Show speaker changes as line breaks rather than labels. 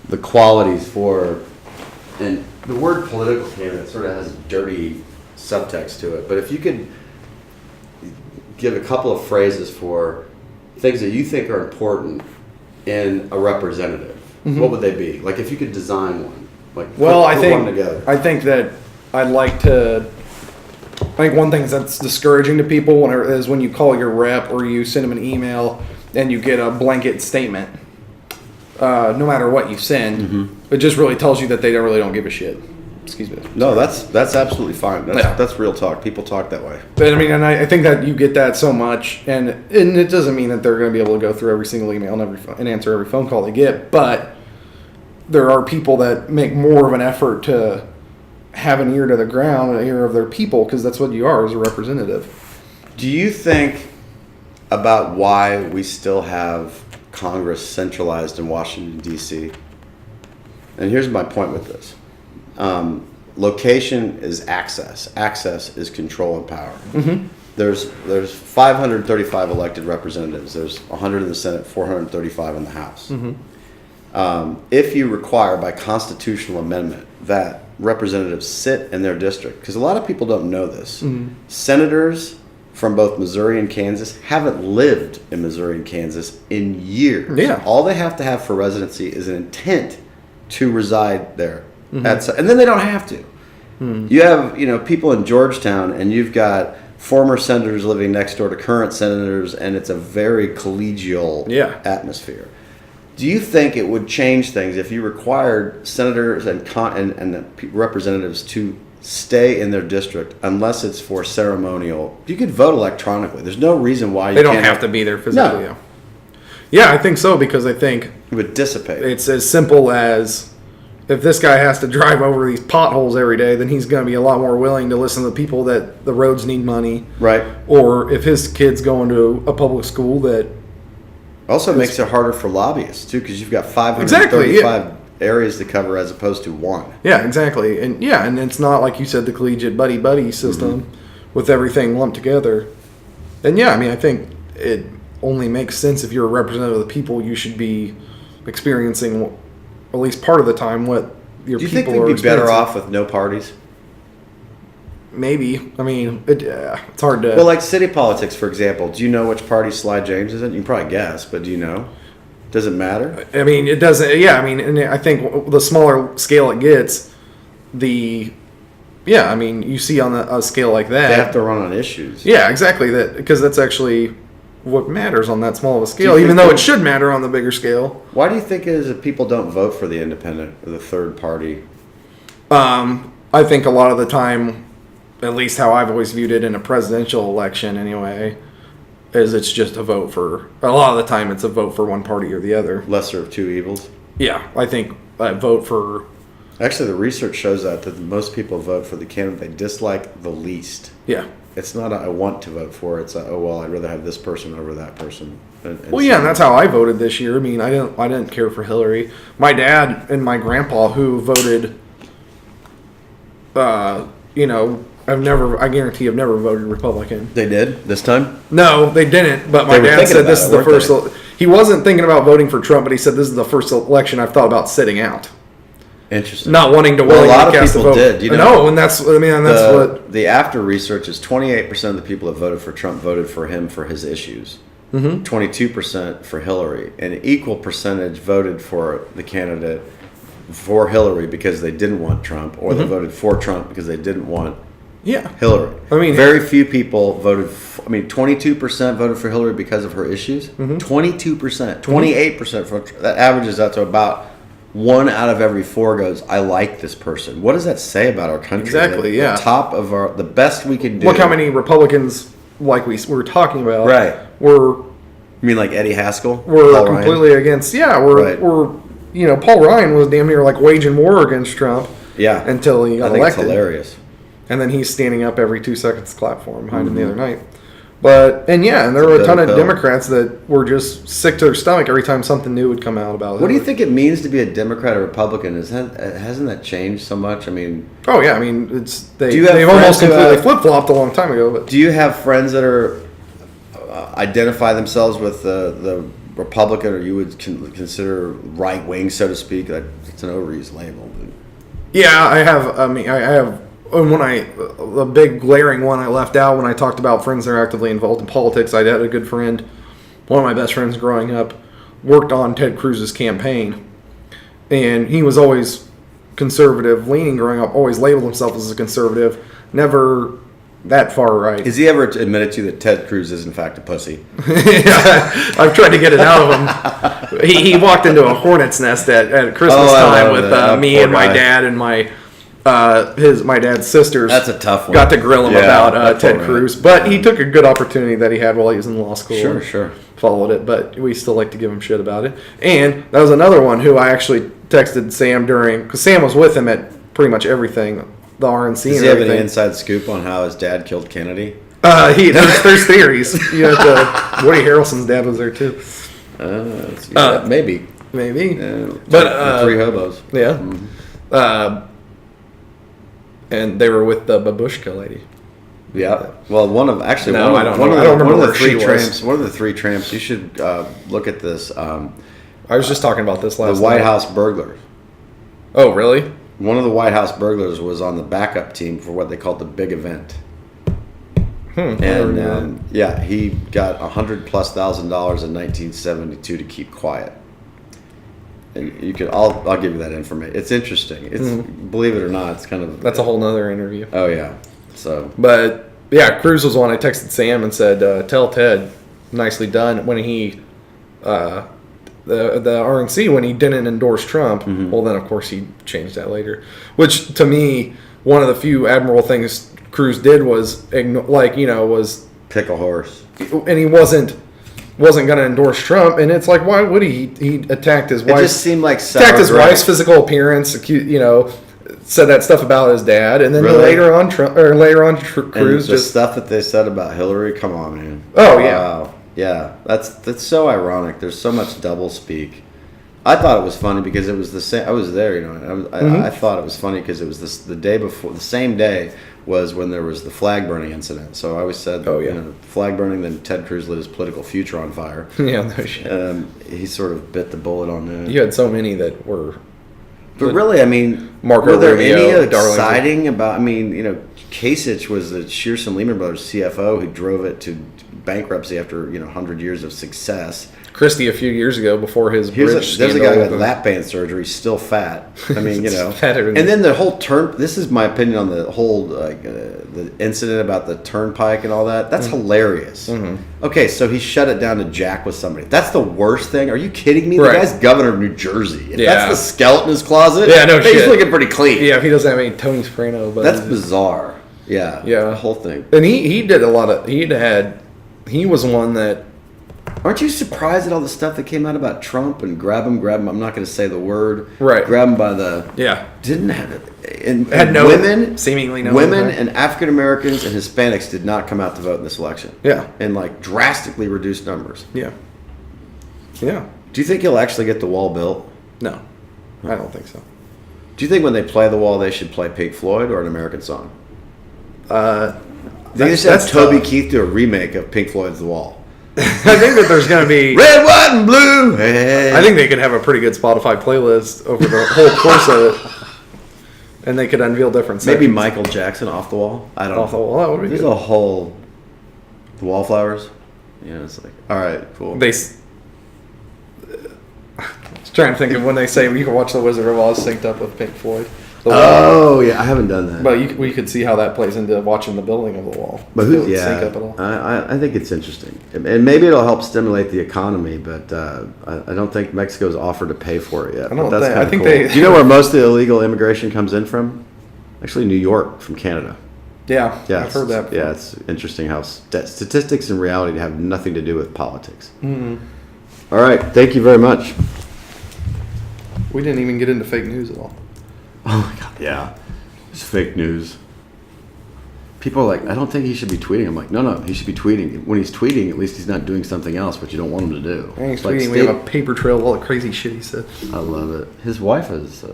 the qualities for, and the word political candidate sort of has a dirty subtext to it, but if you could give a couple of phrases for things that you think are important in a representative, what would they be? Like if you could design one, like put one together.
I think that I'd like to. I think one thing that's discouraging to people is when you call your rep or you send them an email and you get a blanket statement. No matter what you send, it just really tells you that they really don't give a shit. Excuse me.
No, that's absolutely fine. That's real talk. People talk that way.
But I mean, and I think that you get that so much, and it doesn't mean that they're going to be able to go through every single email and answer every phone call they get. But there are people that make more of an effort to have an ear to the ground, an ear of their people, because that's what you are as a representative.
Do you think about why we still have Congress centralized in Washington, D.C.? And here's my point with this. Location is access. Access is control and power. There's 535 elected representatives. There's 100 in the Senate, 435 in the House. If you require by constitutional amendment that representatives sit in their district, because a lot of people don't know this, senators from both Missouri and Kansas haven't lived in Missouri and Kansas in years.
Yeah.
All they have to have for residency is an intent to reside there. And then they don't have to. You have, people in Georgetown, and you've got former senators living next door to current senators, and it's a very collegial atmosphere. Do you think it would change things if you required senators and representatives to stay in their district unless it's for ceremonial? You could vote electronically. There's no reason why you
can't. They don't have to be there physically.
No.
Yeah, I think so, because I think
it would dissipate.
It's as simple as if this guy has to drive over these potholes every day, then he's going to be a lot more willing to listen to the people that the roads need money.
Right.
Or if his kid's going to a public school that...
Also makes it harder for lobbyists, too, because you've got 535 areas to cover as opposed to one.
Yeah, exactly. And it's not, like you said, the collegiate buddy-buddy system with everything lumped together. And I think it only makes sense if you're a representative of the people, you should be experiencing, at least part of the time, what your people are experiencing.
Do you think they'd be better off with no parties?
Maybe. I mean, it's hard to...
Well, like city politics, for example. Do you know which party Sly James is in? You can probably guess, but do you know? Does it matter?
I mean, it doesn't... Yeah, I mean, and I think the smaller scale it gets, you see on a scale like that...
They have to run on issues.
Yeah, exactly. Because that's actually what matters on that small of a scale, even though it should matter on the bigger scale.
Why do you think it is that people don't vote for the independent or the third party?
I think a lot of the time... At least how I've always viewed it in a presidential election anyway, is it's just a vote for... A lot of the time it's a vote for one party or the other.
Lesser of two evils?
Yeah, I think I vote for...
Actually, the research shows that most people vote for the candidate they dislike the least.
Yeah.
It's not I want to vote for, it's I'd rather have this person over that person. And
that's how I voted this year. I mean, I didn't care for Hillary. My dad and my grandpa who voted, I guarantee I've never voted Republican.
They did this time?
No, they didn't. But my dad said this is the first. He wasn't thinking about voting for Trump, but he said this is the first election I've thought about sitting out.
Interesting.
Not wanting to.
Well, a lot of people did.
And that's what
the after research is. 28% of the people that voted for Trump voted for him for his issues. 22% for Hillary, and an equal percentage voted for the candidate for Hillary because they didn't want Trump, or they voted for Trump because they didn't want Hillary.
I mean,
very few people voted. 22% voted for Hillary because of her issues. 22%, 28% for that averages out to about 1 out of every 4 goes, I like this person. What does that say about our country?
Exactly.
The top of the best we can do.
Look how many Republicans, like we were talking about,
were. You mean like Eddie Haskell?
We're completely against. Yeah, we're Paul Ryan was damn near like waging war against Trump.
Yeah.
Until he got elected.
It's hilarious.
And then he's standing up every 2 seconds to clap for him behind him the other night. But, and there were a ton of Democrats that were just sick to their stomach every time something new would come out about it.
What do you think it means to be a Democrat or Republican? Hasn't that changed so much? I mean...
Oh, yeah. I mean, they've almost completely flip-flopped a long time ago. But
do you have friends that are identify themselves with the Republican, or you would consider right wing, so to speak. It's an overused label. But.
Yeah, I have. I mean, I have. And the big glaring one I left out when I talked about friends that are actively involved in politics, I had a good friend, one of my best friends growing up, worked on Ted Cruz's campaign. And he was always conservative leaning growing up, always labeled himself as a conservative, never that far right.
Has he ever admitted to you that Ted Cruz is in fact a pussy?
I've tried to get it out of him. He walked into a hornet's nest at Christmas time with me and my dad and my dad's sisters.
That's a tough one.
Got to grill him about Ted
right.
Cruz, but he took a good opportunity that he had while he was in law school.
Sure.
Followed it, but we still like to give him shit about it. And that was another one who I actually texted Sam during, because Sam was with him at pretty much everything, the RNC
Does
and
he have
everything.
any inside scoop on how his dad killed Kennedy?
There's theories. You know, Woody Harrelson's dad was there too.
Maybe.
Maybe.
But three hobos.
Yeah.
Mm-hmm.
And they were with the Babushka lady.
Yeah. Well, one of
I don't remember
one of
where
the
she
three
was.
tramps. One of the three tramps. You should look at this.
I was just talking about this last
The White
night.
House burglars.
Oh, really?
One of the White House burglars was on the backup team for what they called the big event. And he got $100,000+ in 1972 to keep quiet. And you could, I'll give you that information. It's interesting. It's believe it or not, it's kind of
That's a whole nother interview.
Oh yeah. So,
but yeah, Cruz was one. I texted Sam and said, "Tell Ted, nicely done." When he, the RNC, when he didn't endorse Trump, well, then of course he changed that later. Which to me, one of the few admirable things Cruz did was was
pick a horse.
and he wasn't going to endorse Trump, and it's like, why would he? He attacked his wife.
It just seemed like
attacked his wife's physical appearance. Said that stuff about his dad, and then
Really?
later on, Cruz
And the stuff that they said about Hillary. Come on, man.
Oh, yeah.
Wow. Yeah. That's so ironic. There's so much double speak. I thought it was funny because it was the same. I was there, I thought it was funny because it was the day before. The same day was when there was the flag burning incident. So I always said, flag burning. Then Ted Cruz lit his political future on fire.
Yeah, no shit.
He sort of bit the bullet on that.
You had so many that were.
But really, I mean,
Marco
were there
Rubio,
any
Darlington.
exciting about? I mean, Kasich was the Shearson Lehman Brothers CFO who drove it to bankruptcy after 100 years of success.
Christie a few years ago before his bridge
There's a guy
scandal.
with lap band surgery, still fat. I mean,
Fatter than-
And then the whole turn. This is my opinion on the whole the incident about the turnpike and all that. That's hilarious. Okay, so he shut it down to jack with somebody. That's the worst thing. Are you kidding me?
Right.
The guy's governor of New Jersey. If
Yeah.
that's the skeleton in his closet,
Yeah, no
he's
shit.
looking pretty clean.
Yeah, if he doesn't have any Tony Soprano, but
That's bizarre. Yeah.
Yeah.
The whole thing.
And he did a lot of. He was one that.
Aren't you surprised at all the stuff that came out about Trump and grab him? I'm not going to say the word.
Right.
Grab him by the.
Yeah.
Didn't have it. And
Had no
women,
seemingly no
women
impact.
and African Americans and Hispanics did not come out to vote in this election.
Yeah.
In drastically reduced numbers.
Yeah. Yeah.
Do you think he'll actually get the wall built?
No, I don't think so.
Do you think when they play the wall they should play Pink Floyd or an American song? They should have Toby Keith do a remake of Pink Floyd's The Wall.
I think that there's going to be.
Red, white, and blue. Hey.
I think they could have a pretty good Spotify playlist over the whole course of it, and they could unveil different.
Maybe
sections.
Michael Jackson off the wall. I don't know.
Off the wall. That would be
There's
good.
a whole the wallflowers. It's like, all right, cool.
They. Just trying to think of when they say you can watch The Wizard of Oz synced up with Pink Floyd. The Wall.
Oh yeah, I haven't done that.
But we could see how that plays into watching the building of the wall.
But
If it would sync up at all.
I think it's interesting, and maybe it'll help stimulate the economy. But I don't think Mexico's offered to pay for it yet.
I don't
But that's
think-
kinda
I think
cool.
they-
Do you know where most of the illegal immigration comes in from? Actually, New York from Canada.
Yeah,
Yeah,
I've heard that. Before.
Yeah, it's interesting how statistics and reality have nothing to do with politics. All right, thank you very much.
We didn't even get into fake news at all.
Oh my god, yeah. It's fake news. People are like, I don't think he should be tweeting. I'm like, no, he should be tweeting. When he's tweeting, at least he's not doing something else, which you don't want him to do.
And he's
It's like
tweeting. We have a paper trail of all the crazy shit he said.
I love it. His wife is